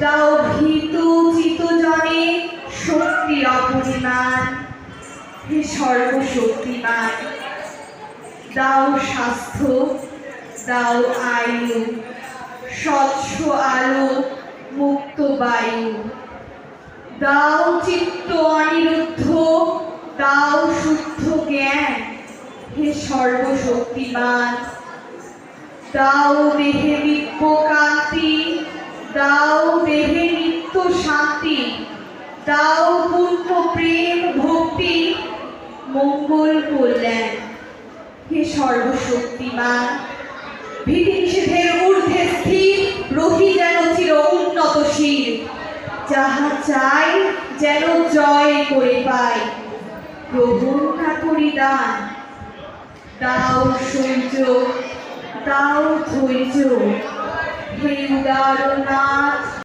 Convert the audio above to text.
দাও ভীত চিত জনে শক্তির অপরিমাণ। হে সর্বশক্তিমান, দাও স্বাস্থ্য, দাও আয়ু, স্বচ্ছ আলো, মুক্ত বায়ু। দাও চিত্ত অনিরুদ্ধ, দাও শুদ্ধ জ্ঞান। হে সর্বশক্তিমান, দাও দেহে দিব্য কান্তি, দাও দেহে নিত্য শান্তি। দাও পূর্ণ প্রেম ভক্তি, মঙ্গল কল্যাণ। হে সর্বশক্তিমান, ভীতি নিষেধের ঊর্ধ্বে স্থির, রহি যেন চির উন্নতশীল। যাহা চাই যেন জয় করে পাই, গ্রহণ না করি দান। দাও সৌর্য, দাও ধৈর্য, হে উদারনাথ।